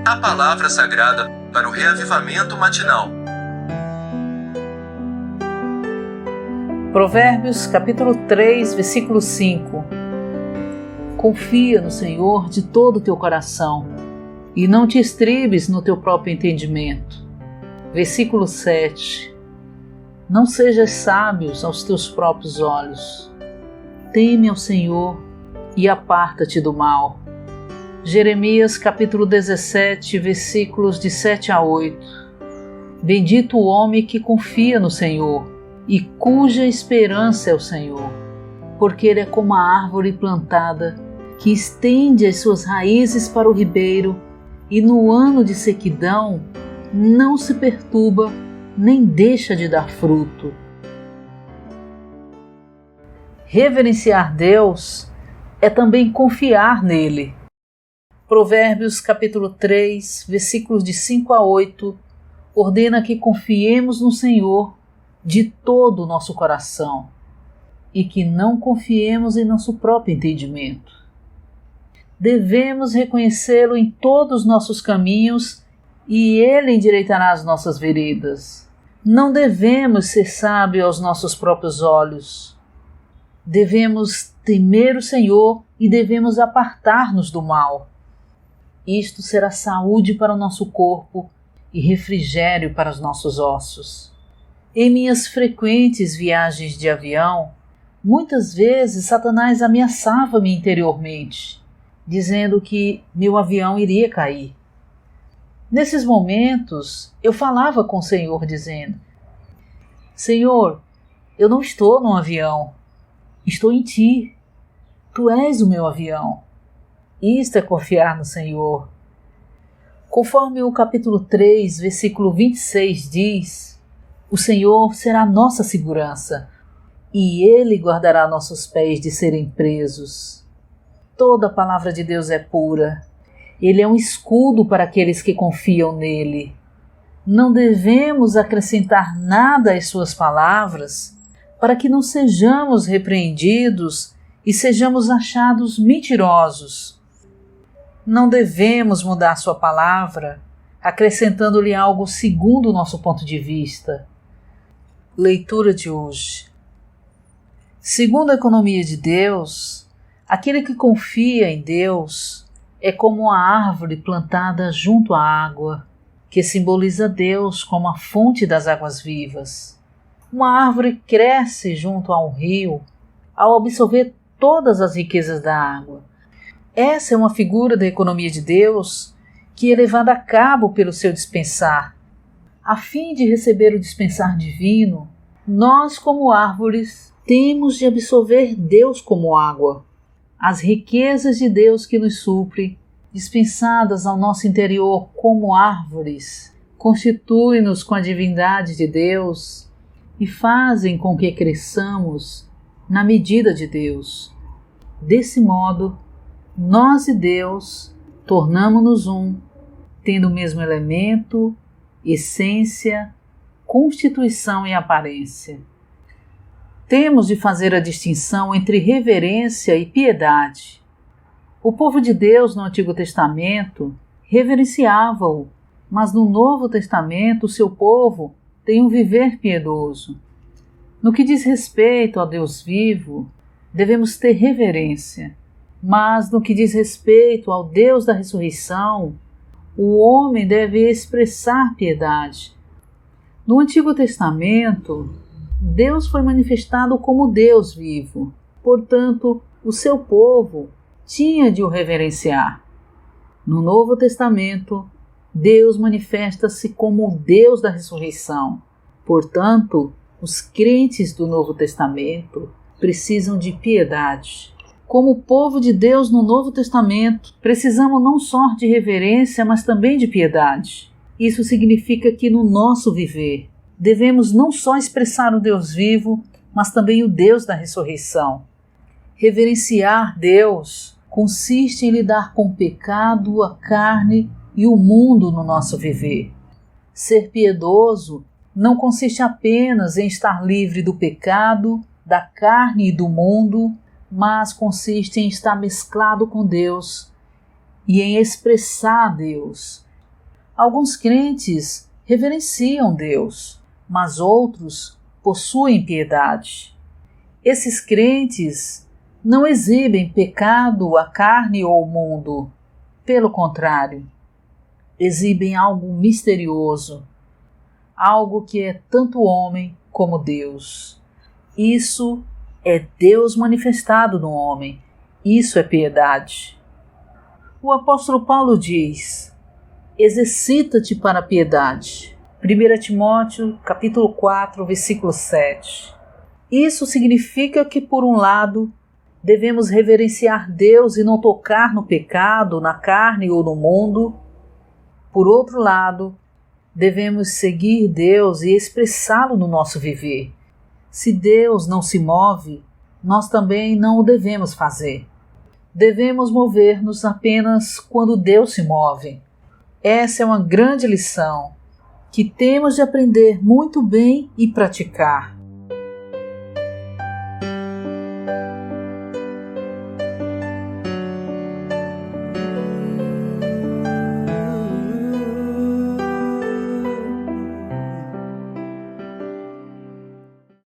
A palavra sagrada para o reavivamento matinal. Provérbios capítulo 3, versículo 5. Confia no Senhor de todo o teu coração e não te estribes no teu próprio entendimento. Versículo 7. Não sejas sábios aos teus próprios olhos. Teme ao Senhor e aparta-te do mal. Jeremias capítulo 17, versículos de 7 a 8. Bendito o homem que confia no Senhor e cuja esperança é o Senhor, porque ele é como a árvore plantada que estende as suas raízes para o ribeiro e no ano de sequidão não se perturba nem deixa de dar fruto. Reverenciar Deus é também confiar nele. Provérbios capítulo 3, versículos de 5 a 8, ordena que confiemos no Senhor de todo o nosso coração e que não confiemos em nosso próprio entendimento. Devemos reconhecê-lo em todos os nossos caminhos e ele endireitará as nossas veredas. Não devemos ser sábios aos nossos próprios olhos. Devemos temer o Senhor e devemos apartar-nos do mal. Isto será saúde para o nosso corpo e refrigério para os nossos ossos. Em minhas frequentes viagens de avião, muitas vezes Satanás ameaçava-me interiormente, dizendo que meu avião iria cair. Nesses momentos, eu falava com o Senhor dizendo: Senhor, eu não estou num avião, estou em Ti. Tu és o meu avião. Isto é confiar no Senhor. Conforme o capítulo 3, versículo 26 diz, o Senhor será a nossa segurança e Ele guardará nossos pés de serem presos. Toda a palavra de Deus é pura. Ele é um escudo para aqueles que confiam nele. Não devemos acrescentar nada às suas palavras para que não sejamos repreendidos e sejamos achados mentirosos. Não devemos mudar sua palavra, acrescentando-lhe algo segundo o nosso ponto de vista. Leitura de hoje. Segundo a economia de Deus, aquele que confia em Deus é como uma árvore plantada junto à água, que simboliza Deus como a fonte das águas vivas. Uma árvore cresce junto a um rio ao absorver todas as riquezas da água. Essa é uma figura da economia de Deus que é levada a cabo pelo seu dispensar. A fim de receber o dispensar divino, nós, como árvores, temos de absorver Deus como água. As riquezas de Deus que nos supre, dispensadas ao nosso interior como árvores, constituem-nos com a divindade de Deus e fazem com que cresçamos na medida de Deus. Desse modo, nós e Deus tornamo-nos um, tendo o mesmo elemento, essência, constituição e aparência. Temos de fazer a distinção entre reverência e piedade. O povo de Deus no Antigo Testamento reverenciava-o, mas no Novo Testamento o seu povo tem um viver piedoso. No que diz respeito ao Deus vivo, devemos ter reverência, mas no que diz respeito ao Deus da ressurreição, o homem deve expressar piedade. No Antigo Testamento, Deus foi manifestado como Deus vivo, portanto, o seu povo tinha de o reverenciar. No Novo Testamento, Deus manifesta-se como o Deus da ressurreição, portanto, os crentes do Novo Testamento precisam de piedade. Como povo de Deus no Novo Testamento, precisamos não só de reverência, mas também de piedade. Isso significa que no nosso viver, devemos não só expressar o Deus vivo, mas também o Deus da ressurreição. Reverenciar Deus consiste em lidar com o pecado, a carne e o mundo no nosso viver. Ser piedoso não consiste apenas em estar livre do pecado, da carne e do mundo, mas consiste em estar mesclado com Deus e em expressar Deus, Alguns crentes reverenciam Deus, mas outros possuem piedade. Esses crentes não exibem pecado à carne ou ao mundo. Pelo contrário, exibem algo misterioso, algo que é tanto homem como Deus. Isso é Deus manifestado no homem. Isso é piedade. O apóstolo Paulo diz: exercita-te para a piedade. 1 Timóteo, capítulo 4, versículo 7. Isso significa que, por um lado, devemos reverenciar Deus e não tocar no pecado, na carne ou no mundo. Por outro lado, devemos seguir Deus e expressá-lo no nosso viver. Se Deus não se move, nós também não o devemos fazer. Devemos mover-nos apenas quando Deus se move. Essa é uma grande lição que temos de aprender muito bem e praticar.